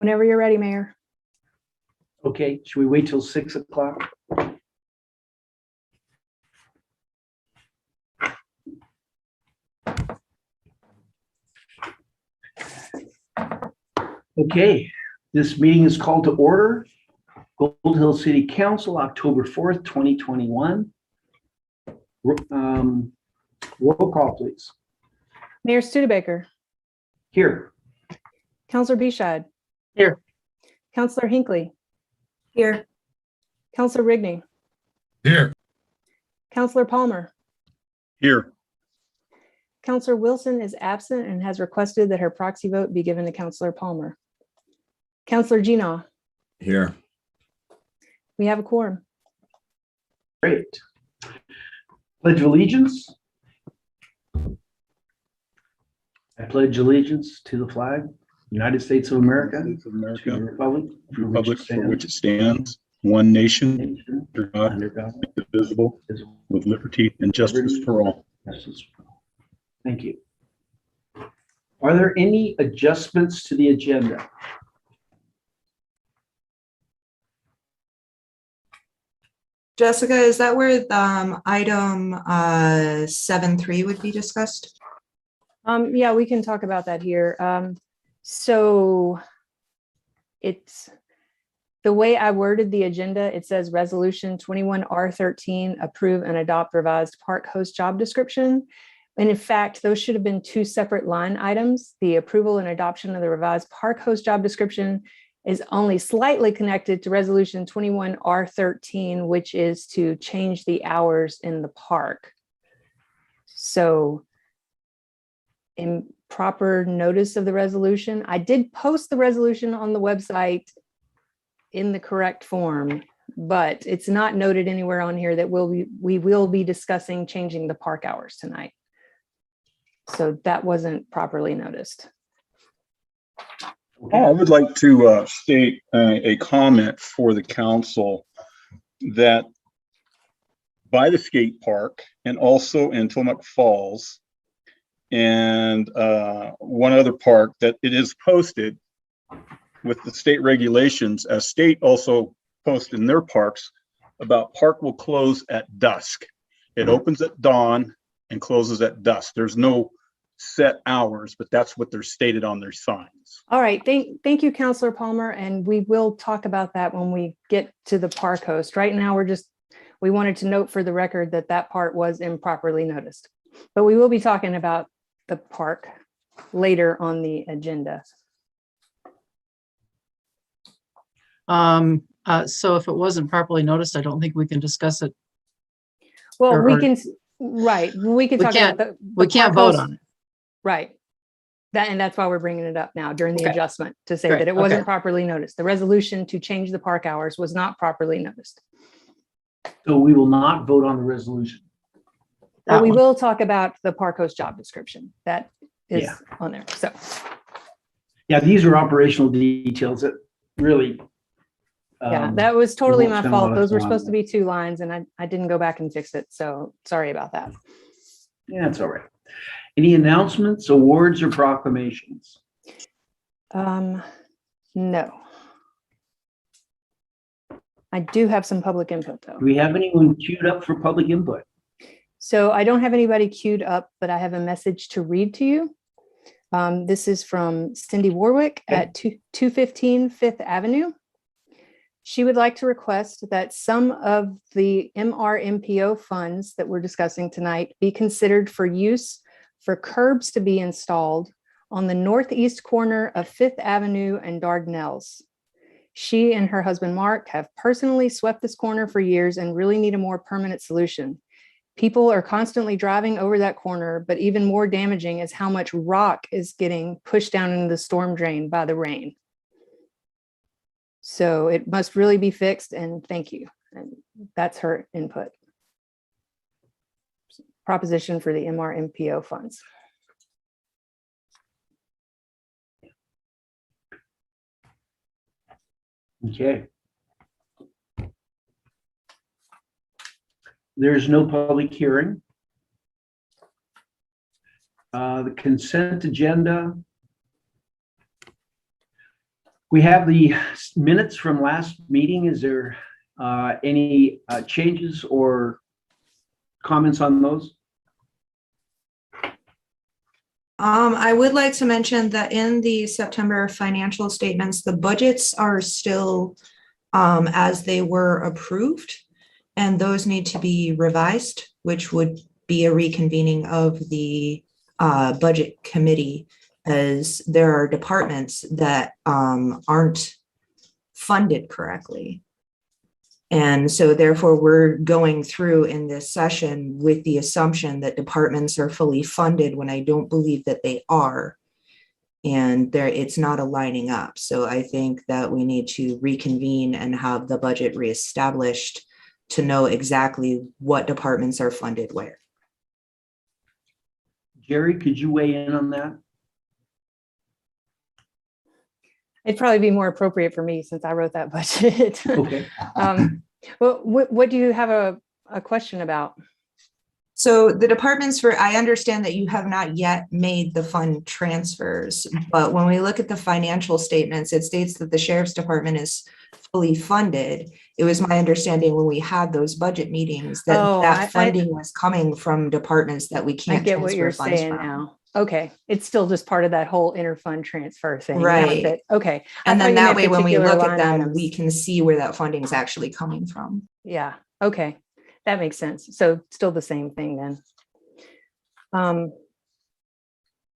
Whenever you're ready, Mayor. Okay, should we wait till 6 o'clock? Okay, this meeting is called to order. Gold Hill City Council, October 4th, 2021. Roll call, please. Mayor Studebaker. Here. Councilor Bescheid. Here. Councilor Hinckley. Here. Councilor Rigney. Here. Councilor Palmer. Here. Councilor Wilson is absent and has requested that her proxy vote be given to Councilor Palmer. Councilor Ginaw. Here. We have a quorum. Great. Pledge of Allegiance. I pledge allegiance to the flag, United States of America, to the republic For which it stands, one nation, under God, indivisible, with liberty and justice for all. Thank you. Are there any adjustments to the agenda? Jessica, is that where item 7.3 would be discussed? Yeah, we can talk about that here. So it's the way I worded the agenda. It says resolution 21R13, approve and adopt revised park host job description. And in fact, those should have been two separate line items. The approval and adoption of the revised park host job description is only slightly connected to resolution 21R13, which is to change the hours in the park. So in proper notice of the resolution, I did post the resolution on the website in the correct form, but it's not noted anywhere on here that we will be discussing changing the park hours tonight. So that wasn't properly noticed. I would like to state a comment for the council that by the skate park and also in Tillamook Falls and one other park, that it is posted with the state regulations, as state also posted in their parks, about park will close at dusk. It opens at dawn and closes at dusk. There's no set hours, but that's what they're stated on their signs. All right, thank you, Councilor Palmer, and we will talk about that when we get to the park host. Right now, we wanted to note for the record that that part was improperly noticed, but we will be talking about the park later on the agenda. So if it wasn't properly noticed, I don't think we can discuss it. Well, we can talk about we can't vote on it. Right. And that's why we're bringing it up now during the Okay. adjustment to say Great. that it wasn't Okay. properly noticed. The resolution to change the park hours was not properly noticed. So we will not vote on the resolution. But That we one. will talk about the park host job description that is Yeah. on there. So, Yeah, these are operational details that really. yeah, that was totally won't my spend a lot fault. of Those were time supposed to on be 2 lines and I didn't go back and fix it. So sorry about that. Yeah, it's all right. Any announcements, awards, or proclamations? No. I do have some public input though. Do we have anyone queued up for public input? So I don't have anybody queued up, but I have a message to read to you. This is from Cindy Warwick at 215 Fifth Avenue. She would like to request that some of the MRMPO funds that we're discussing tonight be considered for use for curbs to be installed on the northeast corner of Fifth Avenue and Dardanelles. She and her husband, Mark, have personally swept this corner for years and really need a more permanent solution. People are constantly driving over that corner, but even more damaging is how much rock is getting pushed down into the storm drain by the rain. So it must really be fixed, and thank you. And that's her input. Proposition for the MRMPO funds. Okay. There's no public hearing. The consent agenda. We have the minutes from last meeting. Is there any changes or comments on those? I would like to mention that in the September financial statements, the budgets are still as they were approved, and those need to be revised, which would be a reconvening of the budget committee, as there are departments that aren't funded correctly. And so therefore, we're going through in this session with the assumption that departments are fully funded when I don't believe that they are. And it's not aligning up. So I think that we need to reconvene and have the budget reestablished to know exactly what departments are funded where. Jerry, could you weigh in on that? It'd probably be more appropriate for me since I wrote that budget. Okay. Well, what do you have a question about? So the departments I understand that you have not yet made the fund transfers, but when we look at the financial statements, it states that the sheriff's department is fully funded. It was my understanding when we had those budget meetings that funding was coming from departments that we can't. I get what you're saying now. Okay, it's still just part of that whole interfund transfer thing, right? Okay, and then that way, when we look at them, we can see where that funding is actually coming from. Yeah. Okay, that makes sense. So still the same thing then.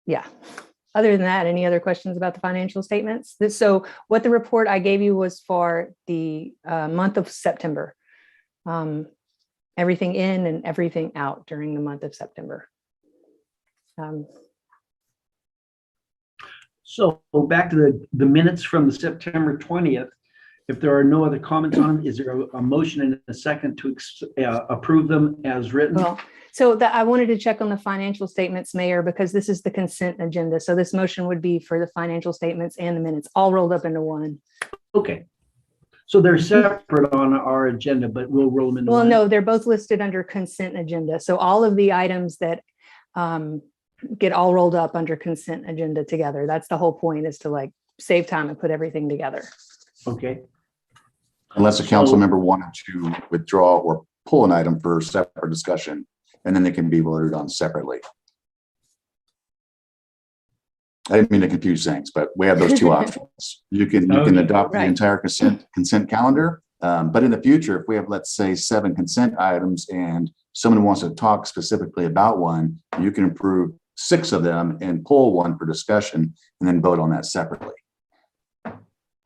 Yeah. Other than that, any other questions about the financial statements? So what the report I gave you was for the month of September. Everything in and everything out during the month of September. So back to the minutes from the September 20th. If there are no other comments on them, is there a motion and a second to approve them as written? Well, so I wanted to check on the financial statements, Mayor, because this is the consent agenda. So this motion would be for the financial statements and the minutes all rolled up into one. Okay. So they're separate on our agenda, but we'll roll them into one. No, they're both listed under consent agenda. So all of the items that get all rolled up under consent agenda together. That's the whole point, is to like save time and put everything together. Okay. Unless a council member wanted to withdraw or pull an item for separate discussion, and then they can be voted on separately. I didn't mean to confuse things, but we have those two options. You can adopt the entire consent calendar, but in the future, if we have, let's say, 7 consent items and someone wants to talk specifically about one, you can approve 6 of them and pull one for discussion and then vote on that separately.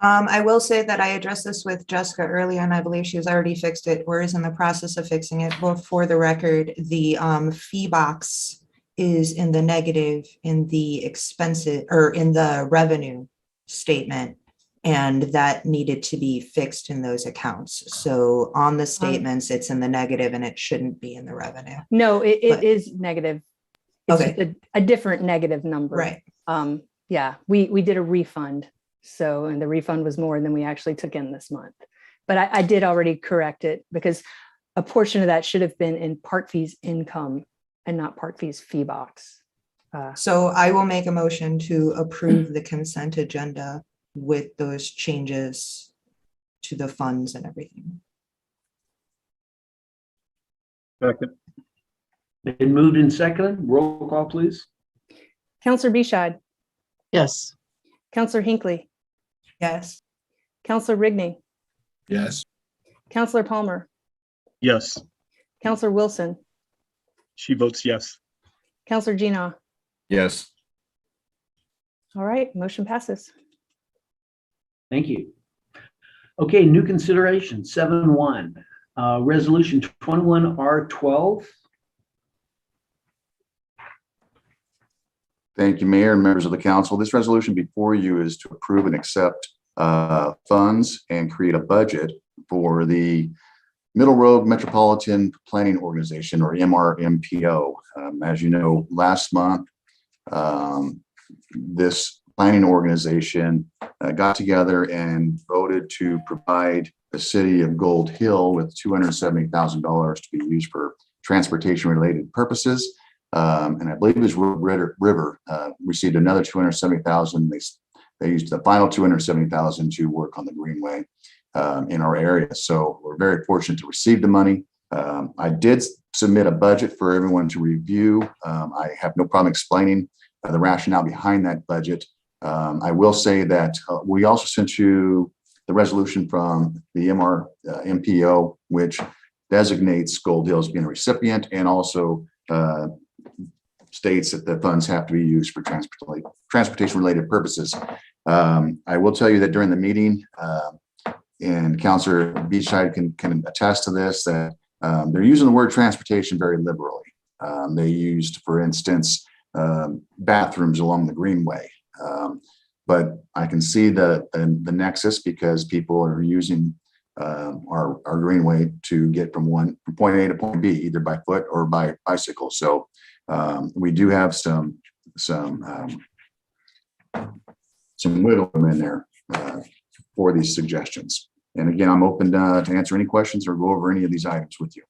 I will say that I addressed this with Jessica earlier, and I believe she has already fixed it or is in the process of fixing it. But for the record, the fee box is in the negative in the expenses or in the revenue statement, and that needed to be fixed in those accounts. So on the statements, it's in the negative and it shouldn't be in the revenue. No, it is negative. It's Okay. just a different negative number. Right. Yeah, we did a refund. So, and the refund was more than we actually took in this month. But I did already correct it because a portion of that should have been in part fees income and not part fees fee box. So I will make a motion to approve the consent agenda with those changes to the funds and everything. Second. Been moved and seconded. Roll call, please. Counselor Bishad, Yes. Counselor Hinckley, Yes. Counselor Rigney, Yes. Counselor Palmer, Yes. Counselor Wilson, She votes yes. Counselor Gina. Yes. All right, motion passes. Thank you. Okay, new consideration 7.1, resolution 21R12. Thank you, Mayor and members of the council. This resolution before you is to approve and accept funds and create a budget for the Middle Road Metropolitan Planning Organization, or MRMPO. As you know, last month, this planning organization got together and voted to provide the city of Gold Hill with $270,000 to be used for transportation-related purposes. And I believe it was River received another $270,000. They used the final 270,000 to work on the greenway in our area. So we're very fortunate to receive the money. I did submit a budget for everyone to review. I have no problem explaining the rationale behind that budget. I will say that we also sent you the resolution from the MPO, which designates Gold Hill as being a recipient and also states that the funds have to be used for transportation related purposes. I will tell you that during the meeting, and Councilor Beachside can attest to this, that they're using the word transportation very liberally. They used, for instance, bathrooms along the greenway. But I can see the nexus because people are using our greenway to get from point A to point B, either by foot or by bicycle. So we do have some wiggle room in there for these suggestions. And again, I'm open to answer any questions or go over any of these items with you.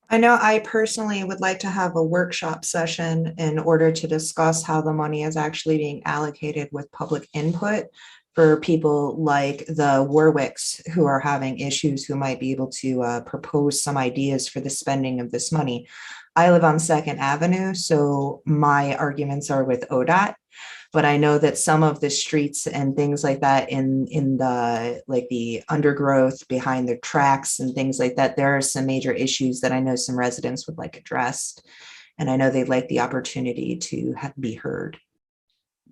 I know I personally would like to have a workshop session in order to discuss how the money is actually being allocated with public input for people like the Warwicks who are having issues, who might be able to propose some ideas for the spending of this money. I live on 2nd Avenue, so my arguments are with ODOT. But I know that some of the streets and things like that in the like the undergrowth behind the tracks and things like that, there are some major issues that I know some residents would like addressed. And I know they'd like the opportunity to be heard.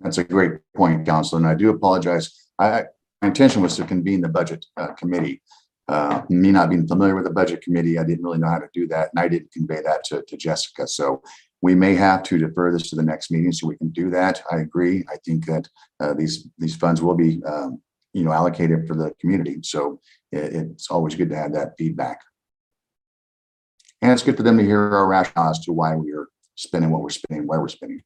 That's a great point, Councilor, and I do apologize. My intention was to convene the budget committee. Me not being familiar with the budget committee, I didn't really know how to do that, and I didn't convey that to Jessica. So we may have to defer this to the next meeting so we can do that. I agree. I think that these funds will be allocated for the community. So it's always good to have that feedback. And it's good for them to hear our rationale as to why we are spending what we're spending, where we're spending.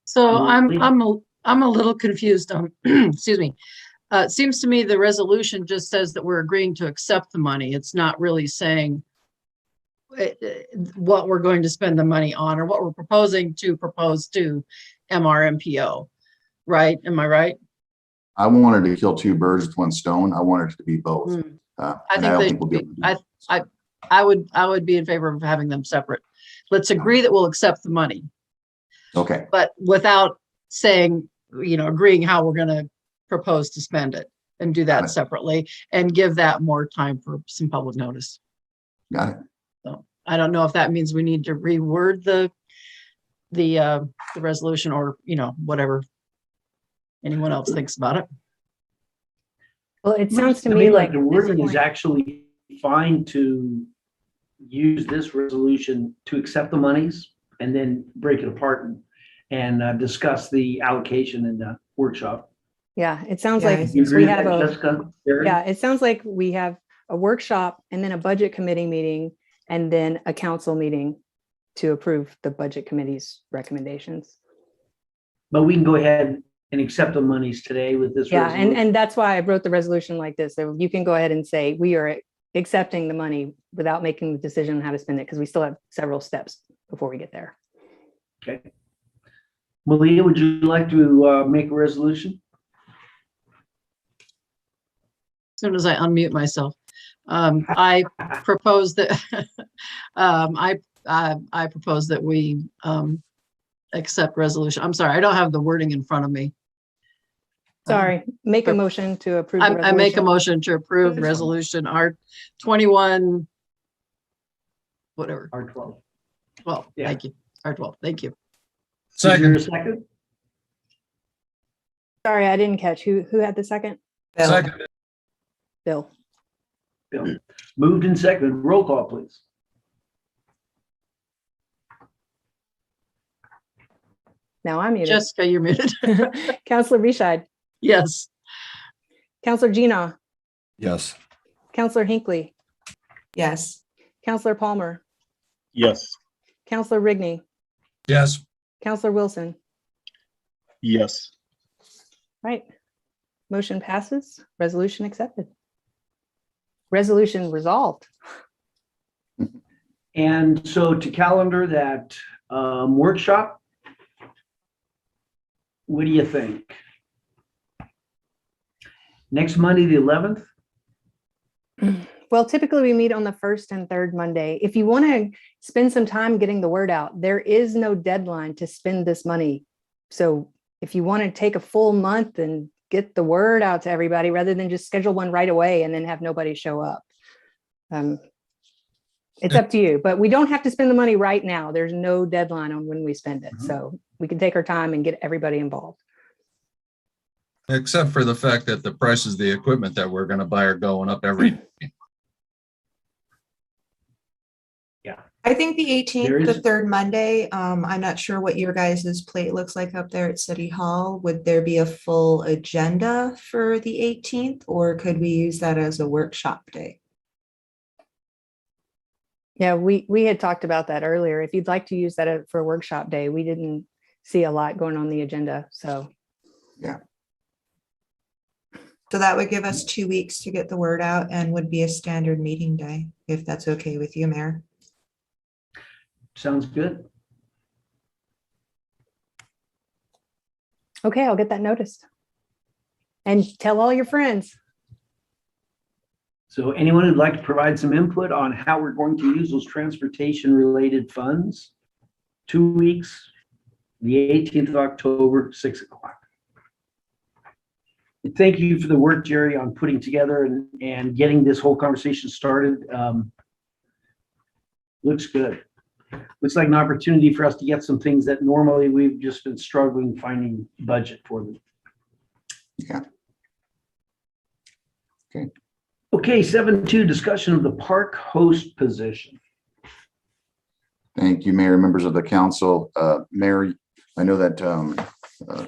So I'm a little confused on, excuse me. It seems to me the resolution just says that we're agreeing to accept the money. It's not really saying what we're going to spend the money on or what we're proposing to propose to MRMPO, right? Am I right? I wanted to kill two birds with one stone. I wanted it to be both. I would be in favor of having them separate. Let's agree that we'll accept the money. Okay. But without saying, agreeing how we're going to propose to spend it, and do that separately and give that more time for some public notice. Got it. So I don't know if that means we need to reword the resolution or, whatever anyone else thinks about it. Well, it sounds to me like the wording is actually fine to use this resolution to accept the monies and then break it apart and discuss the allocation in the workshop. Yeah, it sounds Yeah, like You agree we with have that, a, Jessica? Barry? yeah, it sounds like we have a workshop and then a budget committee meeting and then a council meeting to approve the budget committee's recommendations. But we can go ahead and accept the monies today with this Yeah, resolution. and that's why I wrote the resolution like this. So you can go ahead and say, we are accepting the money without making the decision on how to spend it, because we still have several steps before we get there. Okay. Malia, would you like to make a resolution? As soon as I unmute myself, I propose that I propose that we accept resolution. I'm sorry, I don't have the wording in front of me. Sorry, make a motion to approve. the I make a resolution. motion to approve resolution R21, whatever, R12. 12. Yeah. Thank you. R12. Thank you. Is there a second? Sorry, I didn't catch. Who had the second? Bill. Second. Bill. Bill. Moved and seconded. Roll call, please. Now I'm muted. Jessica, you're muted. Counselor Reshide, Yes. Counselor Gina, Yes. Counselor Hinckley, Yes. Counselor Palmer, Yes. Counselor Rigney, Yes. Counselor Wilson. Yes. Right. Motion passes. Resolution accepted. Resolution resolved. And so to calendar that workshop what do you think? Next Monday, the 11th? Well, typically we meet on the first and third Monday. If you want to spend some time getting the word out, there is no deadline to spend this money. So if you want to take a full month and get the word out to everybody rather than just schedule one right away and then have nobody show up. It's up to you, but we don't have to spend the money right now. There's no deadline on when we spend it. So we can take our time and get everybody involved. Except for the fact that the prices of the equipment that we're going to buy are going up every day. I think the 18th, There the is- third Monday, I'm not sure what your guys' plate looks like up there at City Hall. Would there be a full agenda for the 18th, or could we use that as a workshop day? Yeah, we had talked about that earlier. If you'd like to use that for a workshop day, we didn't see a lot going on the agenda. So So that would give us 2 weeks to get the word out and would be a standard meeting day, if that's okay with you, Mayor. Sounds good. okay, I'll get that noticed. And tell all your friends. So anyone who'd like to provide some input on how we're going to use those transportation-related funds, 2 weeks, the 18th of October, 6 o'clock. Thank you for the work, Jerry, on putting together and getting this whole conversation started. Looks good. Looks like an opportunity for us to get some things that normally we've just been struggling finding budget for them. Yeah. Okay. Okay, 7.2, discussion of the park host position. Thank you, Mayor, members of the council. Mayor, I know that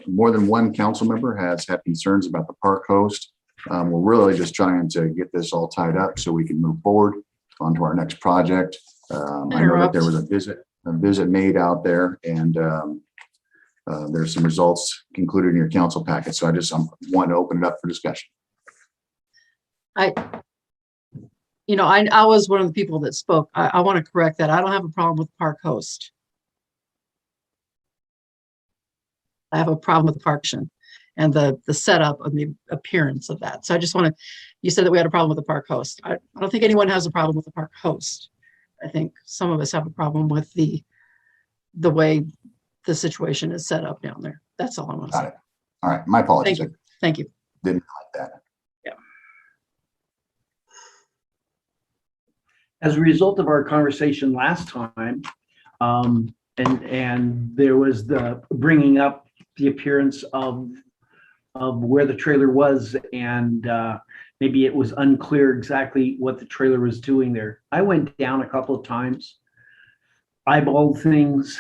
more than one council member has had concerns about the park host. We're really just trying to get this all tied up so we can move forward onto our next project. I know that there was a visit made out there, and there's some results included in your council packet. So I want to open it up for discussion. I was one of the people that spoke. I want to correct that. I don't have a problem with park host. I have a problem with the park and the setup and the appearance of that. So I just want to, you said that we had a problem with the park host. I don't think anyone has a problem with the park host. I think some of us have a problem with the way the situation is set up down there. That's all I want to say. Got it. All right, my apologies. Thank you. I didn't like that. As a result of our conversation last time, and there was the bringing up the appearance of where the trailer was, and maybe it was unclear exactly what the trailer was doing there. I went down a couple of times, eyeballed things,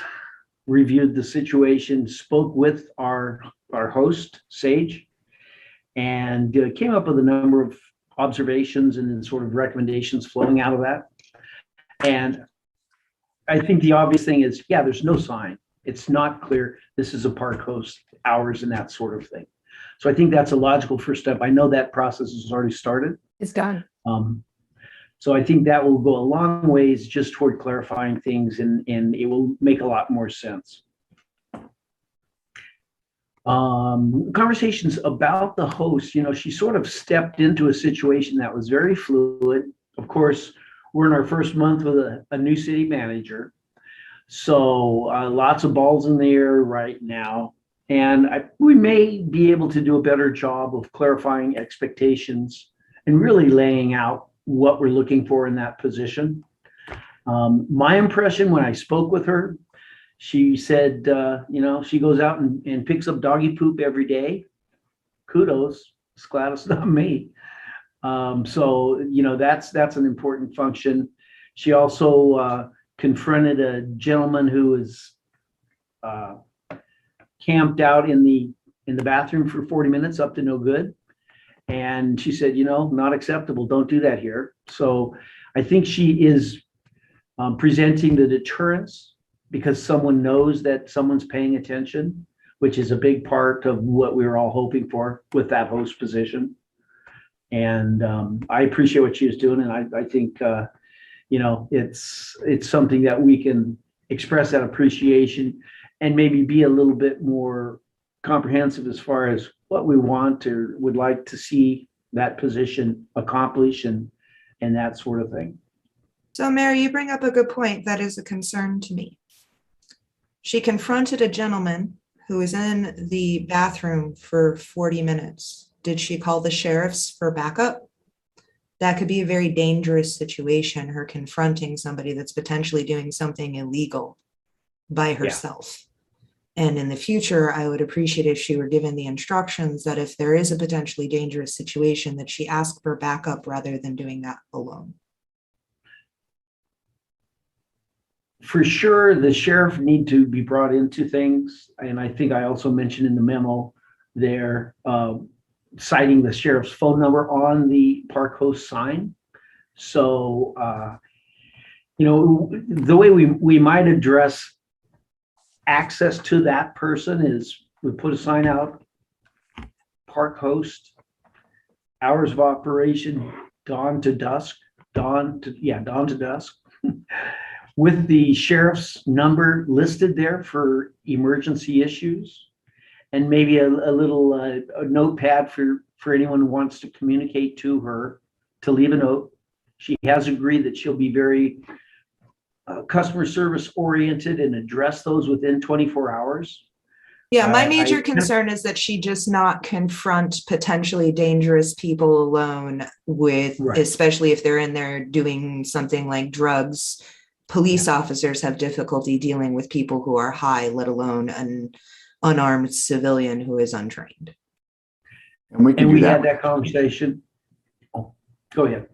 reviewed the situation, spoke with our host, Sage, and came up with a number of observations and then sort of recommendations flowing out of that. And I think the obvious thing is, yeah, there's no sign. It's not clear this is a park host, hours and that sort of thing. So I think that's a logical first step. I know that process has already started. It's done. So I think that will go a long ways just toward clarifying things, and it will make a lot more sense. Conversations about the host, she sort of stepped into a situation that was very fluid. Of course, we're in our first month with a new city manager. So lots of balls in the air right now. And we may be able to do a better job of clarifying expectations and really laying out what we're looking for in that position. My impression when I spoke with her, she said, she goes out and picks up doggy poop every day. Kudos. It's glad it's not me. So, that's an important function. She also confronted a gentleman who was camped out in the bathroom for 40 minutes, up to no good. And she said, not acceptable. Don't do that here. So I think she is presenting the deterrence because someone knows that someone's paying attention, which is a big part of what we were all hoping for with that host position. And I appreciate what she was doing. And I think, it's something that we can express that appreciation and maybe be a little bit more comprehensive as far as what we want or would like to see that position accomplish and that sort of thing. So Mary, you bring up a good point. That is a concern to me. She confronted a gentleman who was in the bathroom for 40 minutes. Did she call the sheriffs for backup? That could be a very dangerous situation, her confronting somebody that's potentially doing something illegal by herself. And in the future, I would appreciate if she were given the instructions that if there is a potentially dangerous situation, that she ask for backup rather than doing that alone. For sure, the sheriff need to be brought into things. And I think I also mentioned in the memo there, citing the sheriff's phone number on the park host sign. So, the way we might address access to that person is we put a sign out, park host, hours of operation, dawn to dusk, with the sheriff's number listed there for emergency issues, and maybe a little a notepad for anyone who wants to communicate to her to leave a note. She has agreed that she'll be very customer service oriented and address those within 24 hours. Yeah, my major concern is that she just not confront potentially dangerous people alone with, Right. especially if they're in there doing something like drugs. Police officers have difficulty dealing with people who are high, let alone an unarmed civilian who is untrained. And we can do we that. had that conversation. Oh, go ahead.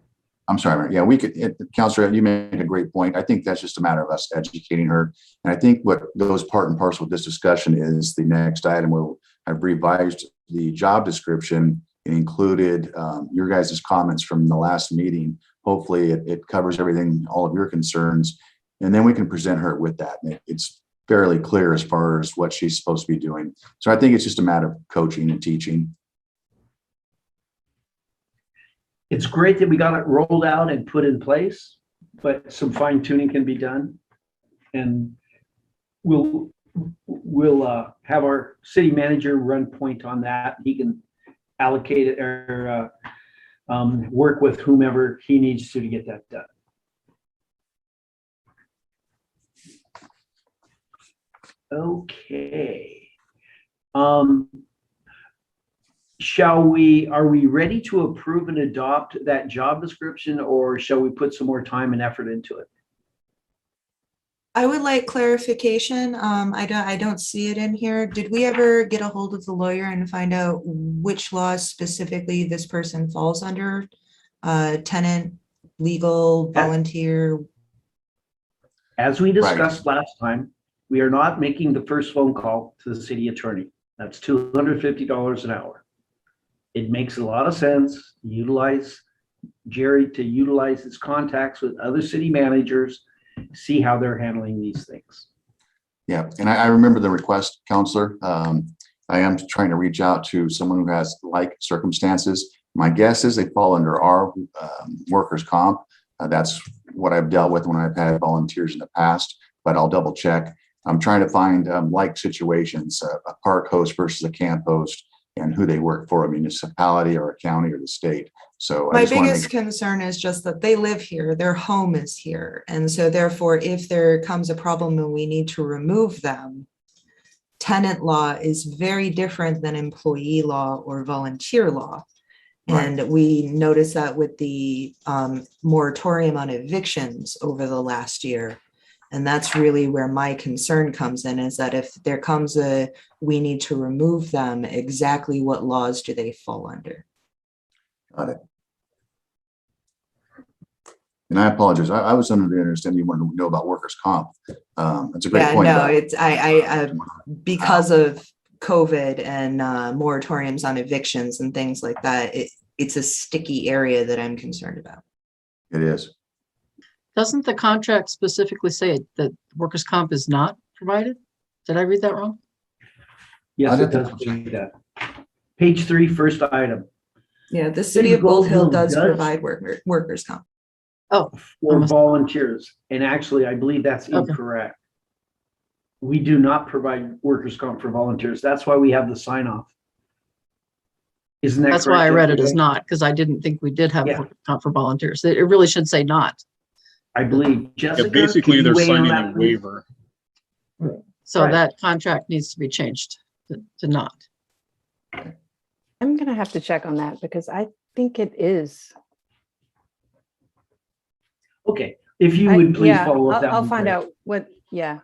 I'm sorry, Mary. Yeah, we could, Counselor, you make a great point. I think that's just a matter of us educating her. And I think what goes part and parcel with this discussion is the next item where I've revised the job description and included your guys' comments from the last meeting. Hopefully it covers everything, all of your concerns, and then we can present her with that. And it's fairly clear as far as what she's supposed to be doing. So I think it's just a matter of coaching and teaching. It's great that we got it rolled out and put in place, but some fine tuning can be done. And we'll have our city manager run point on that. He can allocate it or work with whomever he needs to get that done. Okay. Are we ready to approve and adopt that job description, or shall we put some more time and effort into it? I would like clarification. I don't see it in here. Did we ever get a hold of the lawyer and find out which laws specifically this person falls under? Tenant, legal, volunteer? As we discussed last time, we are not making the first phone call to the city attorney. That's $250 an hour. It makes a lot of sense. Utilize Jerry to utilize his contacts with other city managers, see how they're handling these things. Yeah, and I remember the request, Counselor. I am trying to reach out to someone who has like circumstances. My guess is they fall under our workers' comp. That's what I've dealt with when I've had volunteers in the past, but I'll double check. I'm trying to find like situations, a park host versus a camp host, and who they work for, a municipality or a county or the state. So my biggest concern is just that they live here, their home is here. And so therefore, if there comes a problem and we need to remove them, tenant law is very different than employee law or volunteer law. Right. And we noticed that with the moratorium on evictions over the last year. And that's really where my concern comes in, is that if there comes we need to remove them, exactly what laws do they fall under? Got it. And I apologize. I was under the understanding you wanted to know about workers' comp. That's a great point. No, it's I because of COVID and moratoriums on evictions and things like that, it's a sticky area that I'm concerned about. It is. Doesn't the contract specifically say that workers' comp is not provided? Did I read that wrong? Yes, it does say that. Page 3, first item. Yeah, the city of Gold Hill does provide workers' comp. Oh, For volunteers. And actually, I believe that's Okay. incorrect. We do not provide workers' comp for volunteers. That's why we have the sign off. Isn't that correct? That's why I read it as Jessica? not, because I didn't think we did have Yeah. workers' comp for volunteers. It really should say not. I believe. Yeah, Jessica? basically, could you they're weigh in on signing that, a please? waiver. So Right. that contract needs to be changed to not. I'm gonna have to check on that because I think it is. Okay, if you I- would please yeah, follow up. that I'll would be find great. out what, yeah.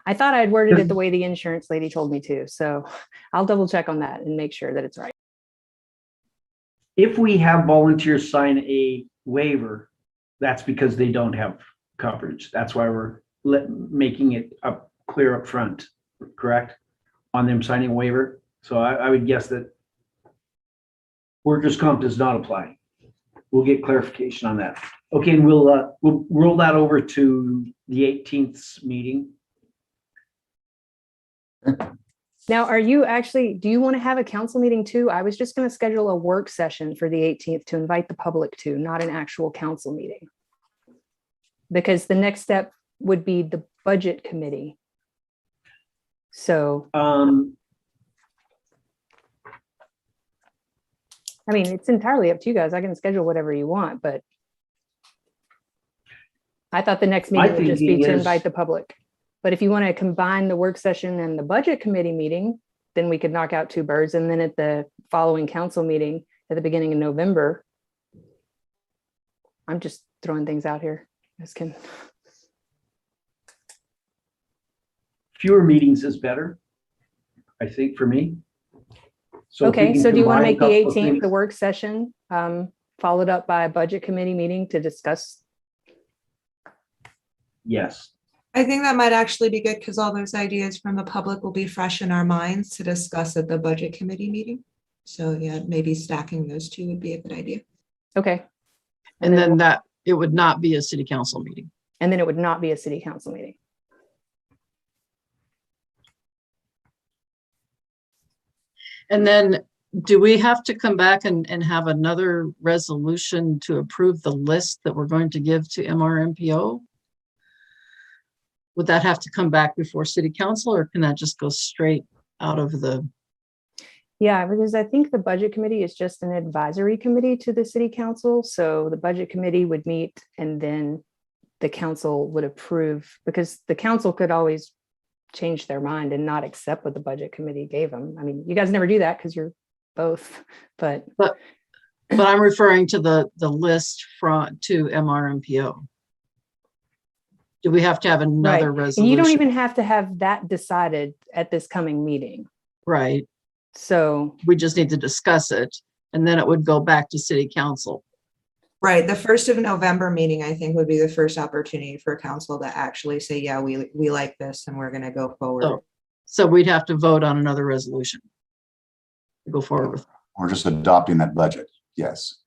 I thought I'd worded it the way the insurance lady told me to, so I'll double check on that and make sure that it's right. If we have volunteers sign a waiver, that's because they don't have coverage. That's why we're making it up clear up front, correct? On them signing a waiver. So I would guess that workers' comp does not apply. We'll get clarification on that. Okay, and we'll roll that over to the 18th meeting. Now, are you actually, do you want to have a council meeting too? I was just going to schedule a work session for the 18th to invite the public to, not an actual council meeting. Because the next step would be the budget committee. So, I mean, it's entirely up to you guys. I can schedule whatever you want, but I thought the next My meeting would just be thinking to is- invite the public. But if you want to combine the work session and the budget committee meeting, then we could knock out two birds. And then at the following council meeting at the beginning of November, I'm just throwing things out here. You guys can, Fewer meetings is better, I think, for me. So if we okay, can so do you want to combine make the a couple of 18th the things- work session, followed up by a budget committee meeting to discuss? Yes. I think that might actually be good because all those ideas from the public will be fresh in our minds to discuss at the budget committee meeting. So yeah, maybe stacking those two would be a good idea. Okay. And then that, it would not be a city council meeting. And then it would not be a city council meeting. And then do we have to come back and have another resolution to approve the list that we're going to give to MRMPO? Would that have to come back before city council, or can that just go straight out of the, Yeah, because I think the budget committee is just an advisory committee to the city council. So the budget committee would meet and then the council would approve, because the council could always change their mind and not accept what the budget committee gave them. I mean, you guys never do that because you're both, but but I'm referring to the list to MRMPO. Do we have to have another right. And resolution? you don't even have to have that decided at this coming meeting. Right, So, we just need to discuss it, and then it would go back to city council. Right, the 1st of November meeting, I think, would be the first opportunity for council to actually say, yeah, we like this and we're gonna go forward. So we'd have to vote on another resolution to go forward with. We're just adopting that budget. Yes.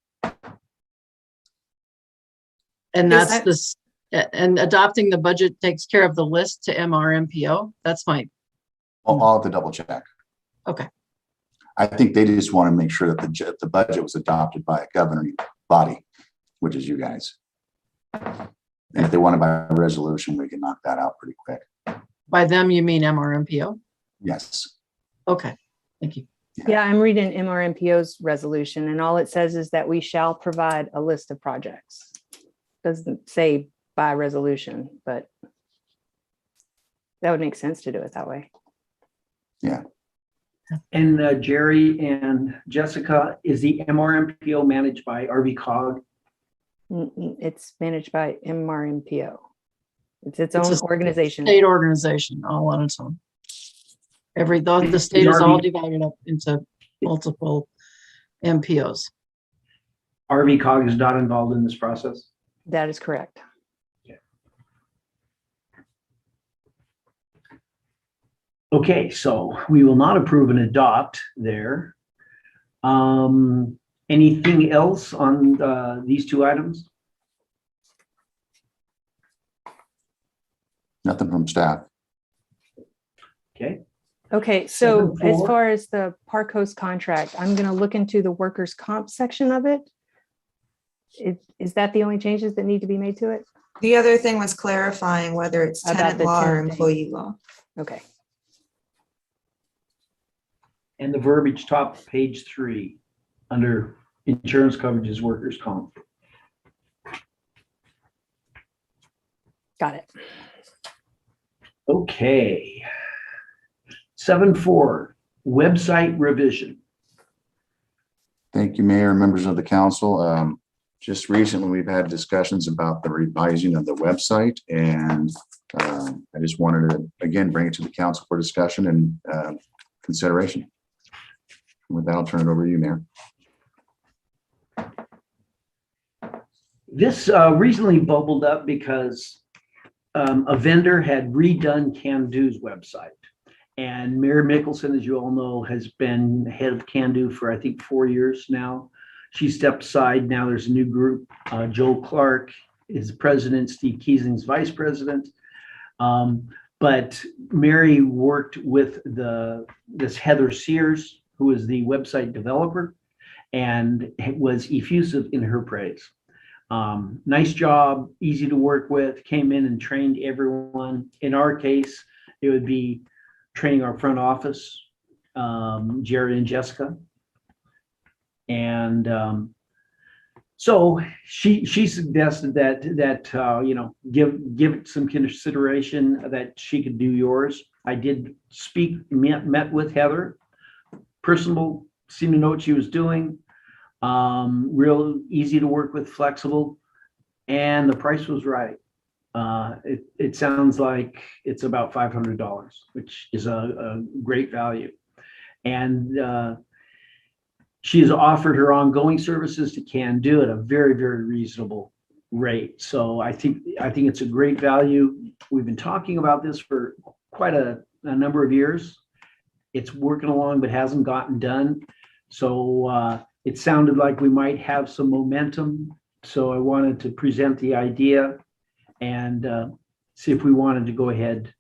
And Is that's that- this, and adopting the budget takes care of the list to MRMPO. That's my, I'll have to double check. okay. I think they just want to make sure that the budget was adopted by a governing body, which is you guys. And if they want it by resolution, we can knock that out pretty quick. By them, you mean MRMPO? Yes. Okay, thank you. yeah, I'm reading MRMPO's resolution and all it says is that we shall provide a list of projects. Doesn't say by resolution, but that would make sense to do it that way. And Jerry and Jessica, is the MRMPO managed by RVCOG? It's managed by MRMPO. It's its It's own a organization. State organization, all on its own. The state is all divided up into multiple MPOs. RVCOG is not involved in this process? That is correct. Okay, so we will not approve and adopt there. Anything else on these two items? Nothing from staff. Okay, Okay, so as 7.4. far as the park host contract, I'm going to look into the workers' comp section of it. Is that the only changes that need to be made to it? The other thing was clarifying whether it's About tenant the law or 10 days. employee law. Okay. And the verbiage top page 3 under insurance coverages workers' comp. Got it. Okay. 7.4, website revision. Thank you, Mayor and members of the council. Just recently, we've had discussions about the revising of the website, and I just wanted to, again, bring it to the council for discussion and consideration. With that, I'll turn it over to you, Mayor. This recently bubbled up because a vendor had redone Can Do's website. And Mary Mickelson, as you all know, has been head of Can Do for, I think, 4 years now. She stepped aside. Now there's a new group. Joe Clark is president, Steve Keesling's vice president. But Mary worked with this Heather Sears, who is the website developer, and was effusive in her praise. Nice job, easy to work with, came in and trained everyone. In our case, it would be training our front office, Jared and Jessica. And so she suggested that you know, give it some consideration that she could do yours. I did met with Heather. Personable, seemed to know what she was doing. Real easy to work with, flexible, and the price was right. It sounds like it's about $500, which is a great value. And she has offered her ongoing services to Can Do at a very, very reasonable rate. So I think it's a great value. We've been talking about this for quite a number of years. It's working along, but hasn't gotten done. So it sounded like we might have some momentum. So I wanted to present the idea and see if we wanted to go ahead.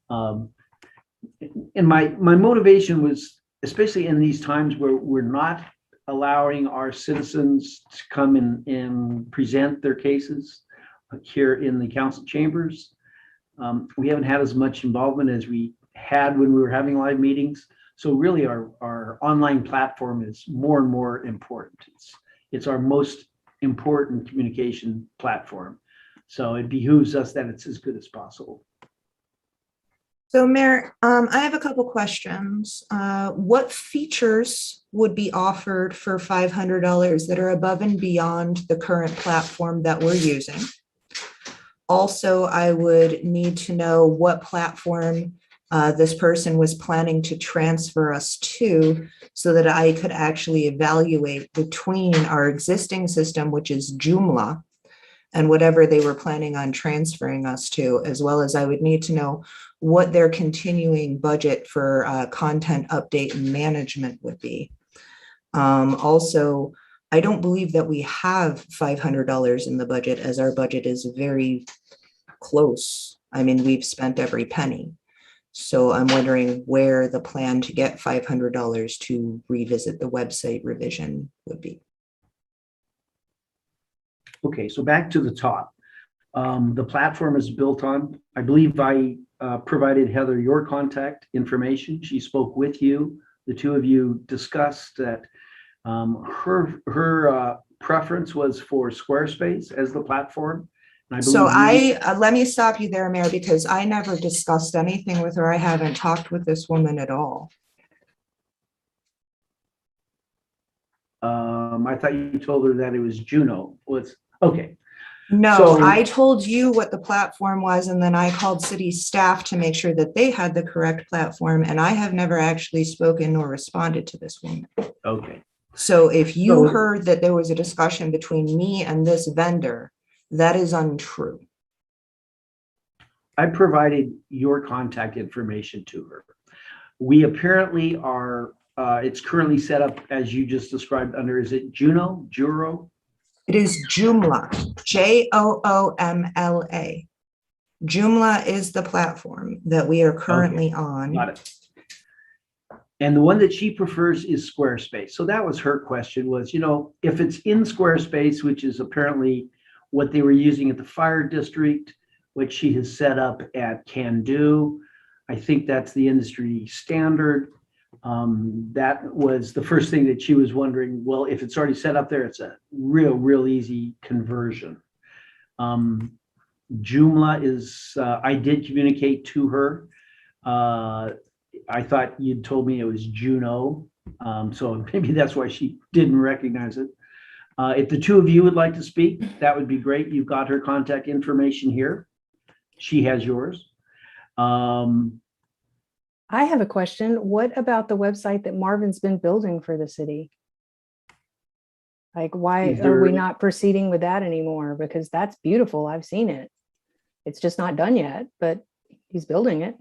And my motivation was, especially in these times where we're not allowing our citizens to come and present their cases here in the council chambers. We haven't had as much involvement as we had when we were having live meetings. So really our online platform is more and more important. It's our most important communication platform. So it behooves us that it's as good as possible. So Mayor, I have a couple questions. What features would be offered for $500 that are above and beyond the current platform that we're using? Also, I would need to know what platform this person was planning to transfer us to so that I could actually evaluate between our existing system, which is Joomla, and whatever they were planning on transferring us to, as well as I would need to know what their continuing budget for content update and management would be. Also, I don't believe that we have $500 in the budget, as our budget is very close. I mean, we've spent every penny. So I'm wondering where the plan to get $500 to revisit the website revision would be. Okay, so back to the top. The platform is built on, I believe I provided Heather your contact information. She spoke with you. The two of you discussed that her preference was for Squarespace as the platform. And Let me stop you there, Mayor, because I never discussed anything with her. I haven't talked with this woman at all. I thought you told her that it was Juno. Okay. No, So- I told you what the platform was, and then I called city staff to make sure that they had the correct platform, and I have never actually spoken or responded to this woman. Okay. So if you So- heard that there was a discussion between me and this vendor, that is untrue. I provided your contact information to her. We apparently are, it's currently set up as you just described under, is it Juno, Juro? It is Joomla, Joomla. Joomla is the platform that we are currently on. Got it. And the one that she prefers is Squarespace. So that was her question was, you know, if it's in Squarespace, which is apparently what they were using at the fire district, what she has set up at Can Do. I think that's the industry standard. That was the first thing that she was wondering. Well, if it's already set up there, it's a real easy conversion. Joomla is, I did communicate to her. I thought you'd told me it was Juno. So maybe that's why she didn't recognize it. If the two of you would like to speak, that would be great. You've got her contact information here. She has yours. I have a question. What about the website that Marvin's been building for the city? Like, why Is are we there- not proceeding with that anymore? Because that's beautiful. I've seen it. It's just not done yet, but he's building it.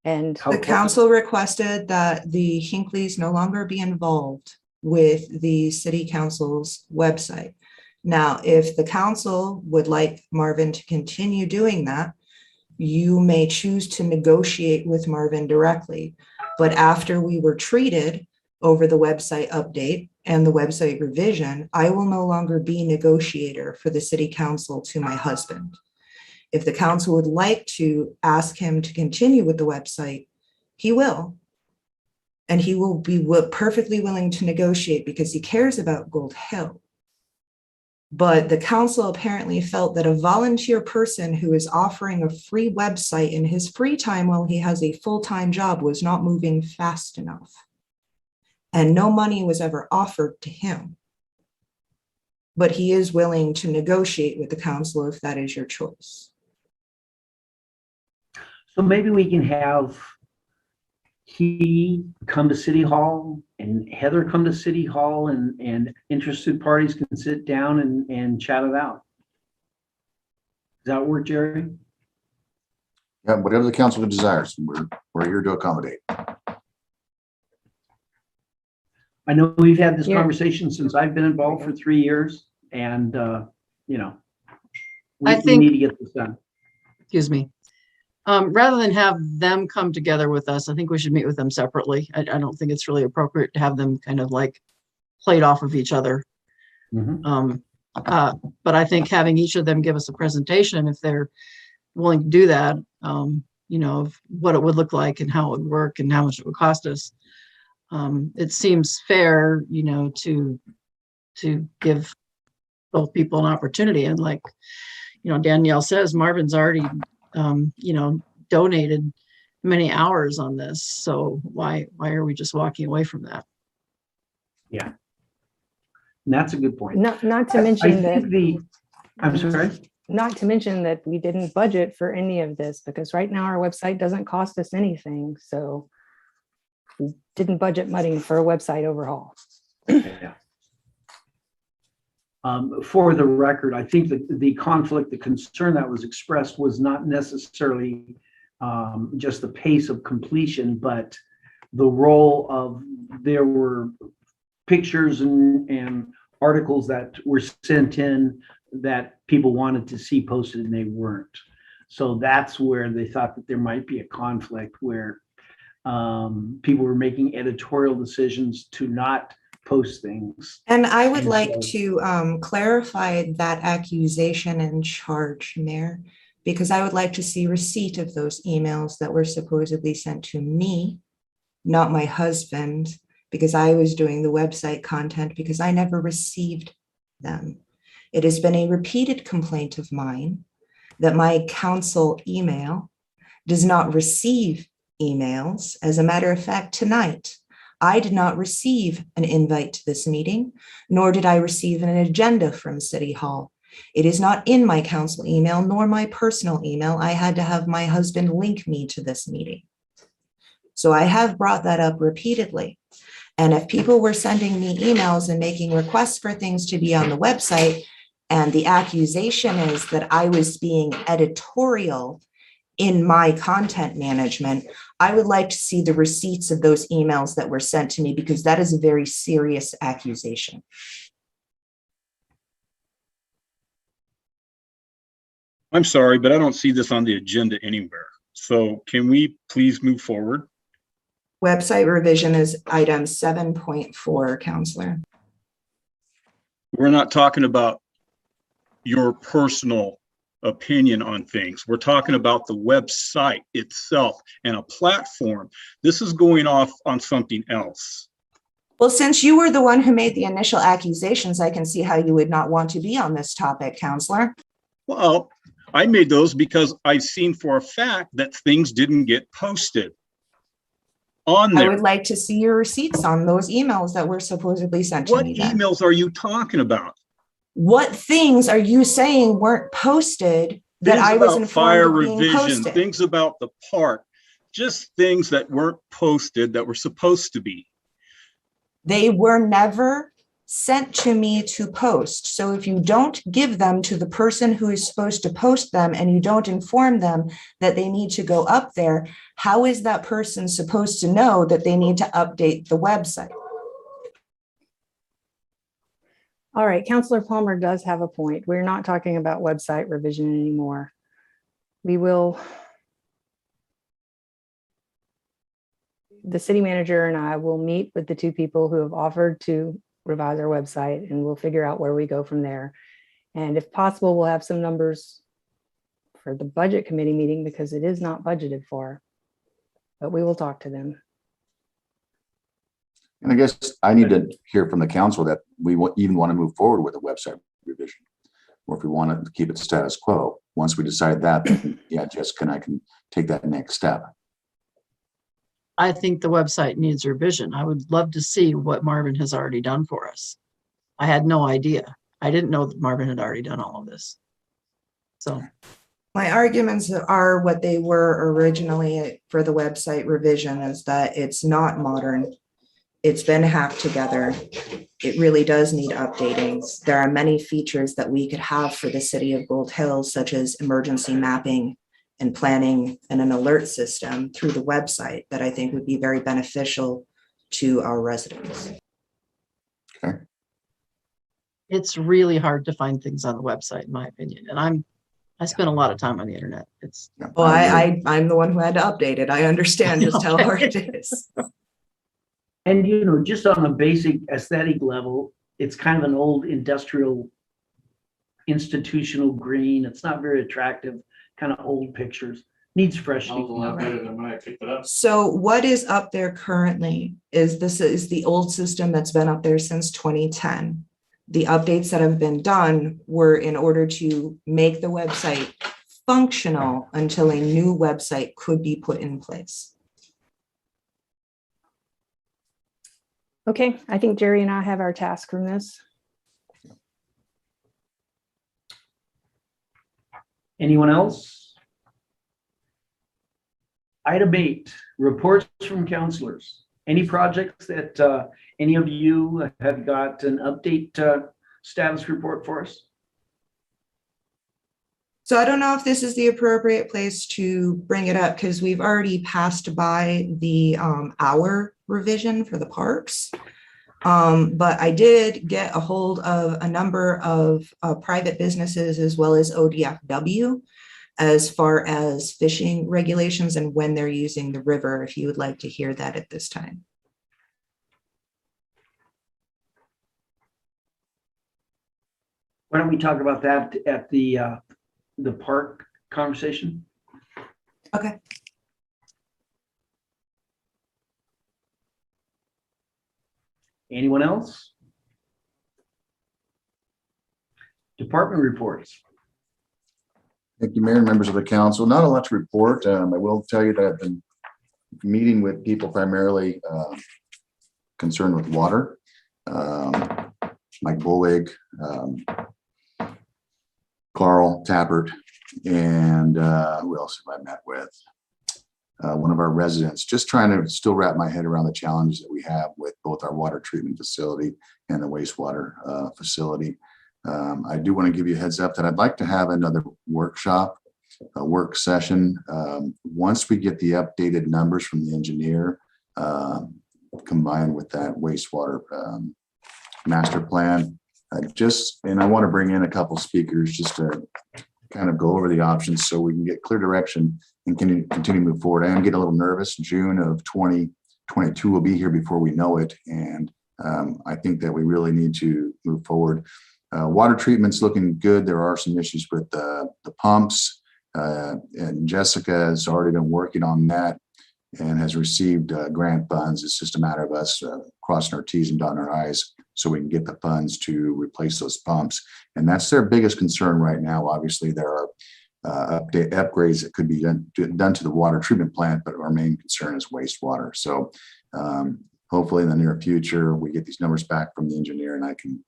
And How- The council requested that the Hinckleys no longer be involved with the city council's website. Now, if the council would like Marvin to continue doing that, you may choose to negotiate with Marvin directly. But after we were treated over the website update and the website revision, I will no longer be negotiator for the city council to my husband. If the council would like to ask him to continue with the website, he will. And he will be perfectly willing to negotiate because he cares about Gold Hill. But the council apparently felt that a volunteer person who is offering a free website in his free time while he has a full-time job was not moving fast enough. And no money was ever offered to him. But he is willing to negotiate with the council if that is your choice. So maybe we can have he come to City Hall and Heather come to City Hall and interested parties can sit down and chat it out. Does that work, Jerry? Yeah, whatever the council desires, we're here to accommodate. I know we've had this Yeah. conversation since I've been involved for 3 years and, you know, I we think- need to get this done. Excuse me. Rather than have them come together with us, I think we should meet with them separately. I don't think it's really appropriate to have them kind of like played off of each other. Mhm. But I think having each of them give us a presentation, if they're willing to do that, you know, of what it would look like and how it would work and how much it would cost us. It seems fair, you know, to give both people an opportunity. And like, you know, Danielle says, Marvin's already, you know, donated many hours on this. So why are we just walking away from that? Yeah. And that's a good point. not to I mention think that, I'm sorry. not to mention that we didn't budget for any of this because right now our website doesn't cost us anything. So we didn't budget money for a website overhaul. Yeah. For the record, I think that the conflict, the concern that was expressed was not necessarily just the pace of completion, but the role of, there were pictures and articles that were sent in that people wanted to see posted and they weren't. So that's where they thought that there might be a conflict where people were making editorial decisions to not post things. And I would And like so- to clarify that accusation and charge, Mayor, because I would like to see receipt of those emails that were supposedly sent to me, not my husband, because I was doing the website content, because I never received them. It has been a repeated complaint of mine that my council email does not receive emails. As a matter of fact, tonight, I did not receive an invite to this meeting, nor did I receive an agenda from City Hall. It is not in my council email, nor my personal email. I had to have my husband link me to this meeting. So I have brought that up repeatedly. And if people were sending me emails and making requests for things to be on the website, and the accusation is that I was being editorial in my content management, I would like to see the receipts of those emails that were sent to me, because that is a very serious accusation. I'm sorry, but I don't see this on the agenda anywhere. So can we please move forward? Website revision is item 7.4, Counselor. We're not talking about your personal opinion on things. We're talking about the website itself and a platform. This is going off on something else. Well, since you were the one who made the initial accusations, I can see how you would not want to be on this topic, Counselor. Well, I made those because I've seen for a fact that things didn't get posted on I there. would like to see your receipts on those emails that were supposedly sent to What me then. emails are you talking about? What things are you saying weren't posted that Things I was about informed fire of being revision, posted? things about the park, just things that weren't posted that were supposed to be. They were never sent to me to post. So if you don't give them to the person who is supposed to post them and you don't inform them that they need to go up there, how is that person supposed to know that they need to update the website? All right, Counselor Palmer does have a point. We're not talking about website revision anymore. The city manager and I will meet with the two people who have offered to revise our website, and we'll figure out where we go from there. And if possible, we'll have some numbers for the budget committee meeting because it is not budgeted for, but we will talk to them. And I guess I need to hear from the council that we even want to move forward with a website revision, or if we want to keep it status quo. Once we decide that, then yeah, Jessica and I can take that next step. I think the website needs revision. I would love to see what Marvin has already done for us. I had no idea. I didn't know that Marvin had already done all of this. So My arguments are what they were originally for the website revision, is that it's not modern. It's been hacked together. It really does need updating. There are many features that we could have for the city of Gold Hills, such as emergency mapping and planning and an alert system through the website that I think would be very beneficial to our residents. it's really hard to find things on the website, in my opinion. And I spend a lot of time on the internet. It's Well, I'm the one who had to update it. I understand just how hard it is. And, you know, just on a basic aesthetic level, it's kind of an old industrial institutional green. It's not very attractive, kind of old pictures. Needs freshening up. So what is up there currently is the old system that's been up there since 2010. The updates that have been done were in order to make the website functional until a new website could be put in place. Okay, I think Jerry and I have our task from this. Anyone else? Item 8, reports from counselors. Any projects that any of you have got an update status report for us? So I don't know if this is the appropriate place to bring it up because we've already passed by the hour revision for the parks. But I did get a hold of a number of private businesses as well as ODFW as far as fishing regulations and when they're using the river, if you would like to hear that at this time. Why don't we talk about that at the park conversation? Okay. Anyone else? Department reports. Thank you, Mayor and members of the council. Not a lot to report. I will tell you that I've been meeting with people primarily concerned with water. Mike Bullig, Carl Tappert, and who else have I met with? One of our residents, just trying to still wrap my head around the challenges that we have with both our water treatment facility and the wastewater facility. I do want to give you a heads up that I'd like to have another workshop, a work session. Once we get the updated numbers from the engineer, combined with that wastewater master plan, and I want to bring in a couple speakers just to kind of go over the options so we can get clear direction and continue to move forward. I am getting a little nervous. June of 2022 will be here before we know it. And I think that we really need to move forward. Water treatment's looking good. There are some issues with the pumps, and Jessica has already been working on that and has received grant funds. It's just a matter of us crossing our T's and dotting our I's so we can get the funds to replace those pumps. And that's their biggest concern right now. Obviously, there are upgrades that could be done to the water treatment plant, but our main concern is wastewater. So hopefully in the near future, we get these numbers back from the engineer and I can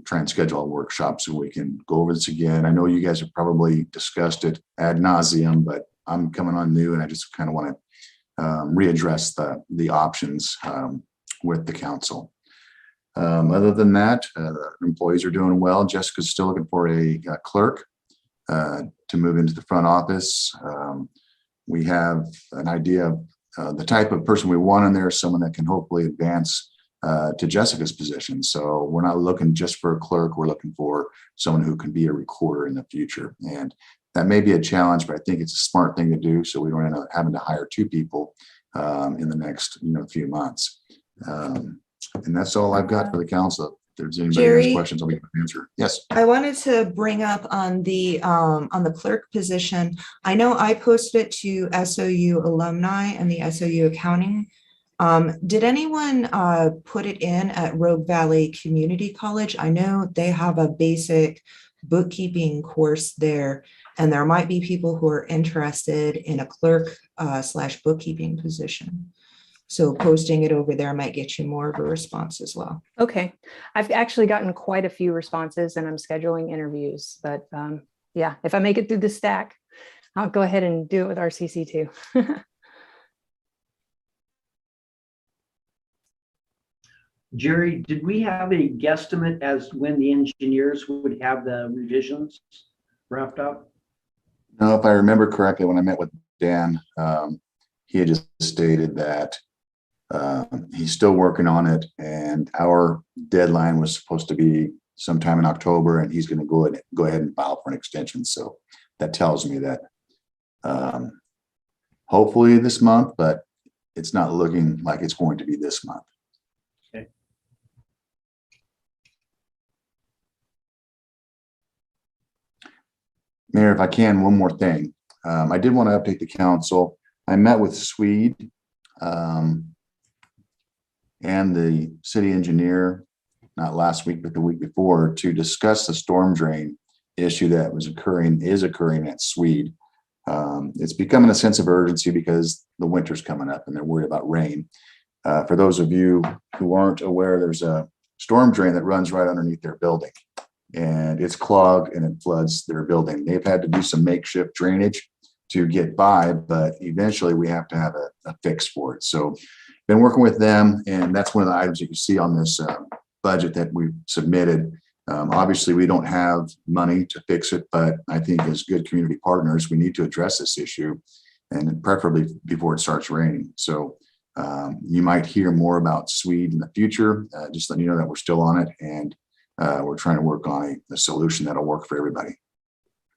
try and schedule a workshop so we can go over this again. I know you guys have probably discussed it ad nauseum, but I'm coming on new and I just kind of want to readdress the options with the council. Other than that, employees are doing well. Jessica's still looking for a clerk to move into the front office. We have an idea of the type of person we want in there, someone that can hopefully advance to Jessica's position. So we're not looking just for a clerk. We're looking for someone who can be a recorder in the future. And that may be a challenge, but I think it's a smart thing to do so we don't end up having to hire two people in the next few months. And that's all I've got for the council. If there's anybody who Jerry? has questions, I'll be able to answer. Yes. I wanted to bring up on the clerk position. I know I posted it to SOU alumni and the SOU accounting. Did anyone put it in at Rogue Valley Community College? I know they have a basic bookkeeping course there, and there might be people who are interested in a clerk / bookkeeping position. So posting it over there might get you more of a response as well. Okay. I've actually gotten quite a few responses and I'm scheduling interviews, but yeah, if I make it through the stack, I'll go ahead and do it with RCC too. Jerry, did we have a guesstimate as when the engineers would have the revisions wrapped up? No, if I remember correctly, when I met with Dan, he had just stated that he's still working on it and our deadline was supposed to be sometime in October and he's going to go ahead and file for an extension. So that tells me that hopefully this month, but it's not looking like it's going to be this month. Okay. Mayor, if I can, one more thing. I did want to update the council. I met with Swede and the city engineer, not last week, but the week before, to discuss the storm drain issue that is occurring at Swede. It's becoming a sense of urgency because the winter's coming up and they're worried about rain. For those of you who aren't aware, there's a storm drain that runs right underneath their building and it's clogged and it floods their building. They've had to do some makeshift drainage to get by, but eventually we have to have a fix for it. So been working with them, and that's one of the items that you see on this budget that we submitted. Obviously, we don't have money to fix it, but I think as good community partners, we need to address this issue, and preferably before it starts raining. So you might hear more about Swede in the future. Just letting you know that we're still on it, and we're trying to work on a solution that'll work for everybody.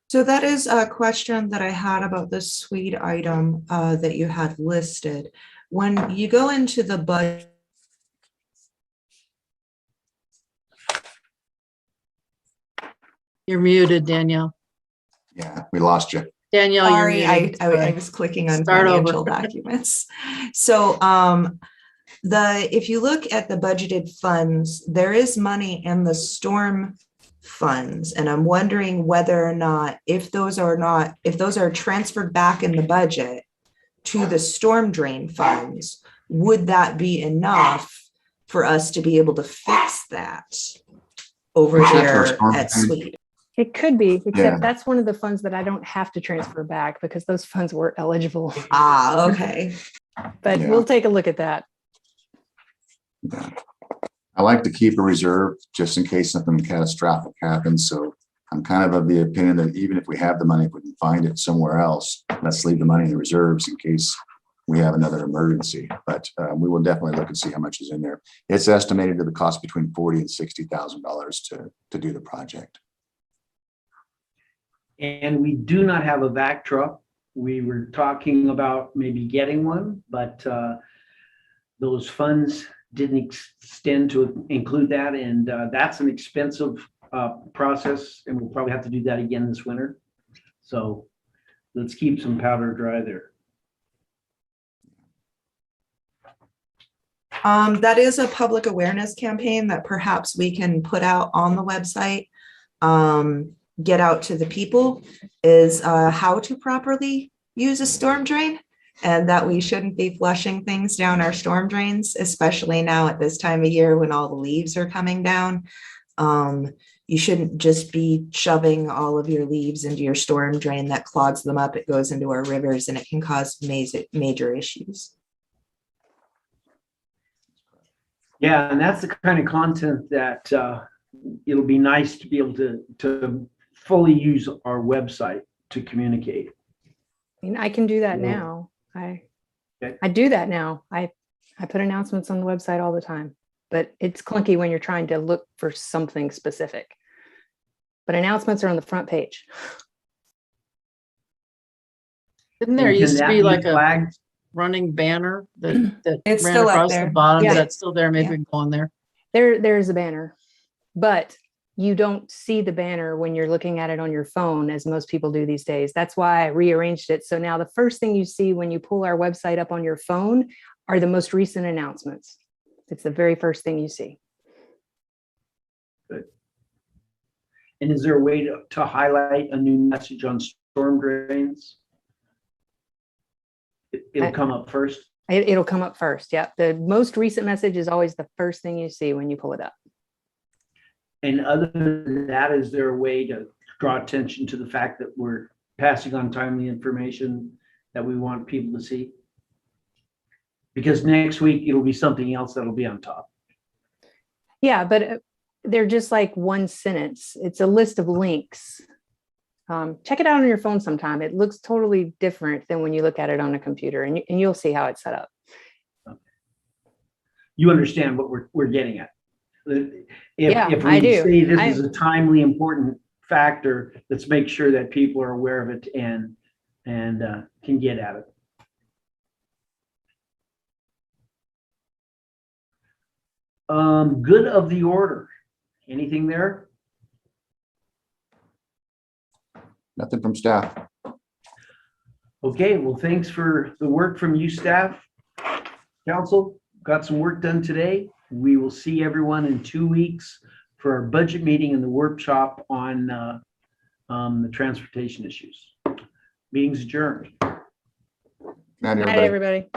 So that is a question that I had about the Swede item that you had listed. When you go into the budget, You're muted, Danielle. Yeah, we lost you. Danielle, you're sorry, muted. I was clicking on Start over. financial documents. So if you look at the budgeted funds, there is money in the storm funds, and I'm wondering whether or not if those are transferred back in the budget to the storm drain funds, would that be enough for us to be able to fix that over there at Swede? It could be, except Yeah. that's one of the funds that I don't have to transfer back because those funds were eligible. Ah, okay. But Yeah. we'll take a look at that. Yeah. I like to keep a reserve just in case something catastrophic happens. So I'm kind of the opinion that even if we have the money, if we can find it somewhere else, let's leave the money in the reserves in case we have another emergency. But we will definitely look and see how much is in there. It's estimated to the cost between $40,000 and $60,000 to do the project. And we do not have a vac truck. We were talking about maybe getting one, but those funds didn't extend to include that, and that's an expensive process, and we'll probably have to do that again this winter. So let's keep some powder dry there. That is a public awareness campaign that perhaps we can put out on the website, get out to the people, is how to properly use a storm drain, and that we shouldn't be flushing things down our storm drains, especially now at this time of year when all the leaves are coming down. You shouldn't just be shoving all of your leaves into your storm drain that clogs them up. It goes into our rivers and it can cause major issues. Yeah, and that's the kind of content that it'll be nice to be able to fully use our website to communicate. I mean, I can do that Yeah. now. Okay. I do that now. I put announcements on the website all the time, but it's clunky when you're trying to look for something specific. But announcements are on the front page. Didn't there And can used to that be like a flagged? running banner that It's ran still up across the there. bottom? Yeah. Is that still there? Maybe Yeah. we can go on there. There's a banner, but you don't see the banner when you're looking at it on your phone, as most people do these days. That's why I rearranged it. So now the first thing you see when you pull our website up on your phone are the most recent announcements. It's the very first thing you see. And is there a way to highlight a new message on storm drains? It'll come up first. It'll come up first. Yep. The most recent message is always the first thing you see when you pull it up. And other than that, is there a way to draw attention to the fact that we're passing on timely information that we want people to see? Because next week it'll be something else that'll be on top. Yeah, but they're just like one sentence. It's a list of links. Check it out on your phone sometime. It looks totally different than when you look at it on a computer, and you'll see how it's set up. You understand what we're getting at. Yeah, If I we do. say this is a timely, important factor, let's make sure that people are aware of it and can get at it. Good of the order. Anything there? Nothing from staff. Okay, well, thanks for the work from you, staff. Council, got some work done today. We will see everyone in 2 weeks for our budget meeting and the workshop on the transportation issues. Meeting's adjourned. Night, Night, everybody. everybody.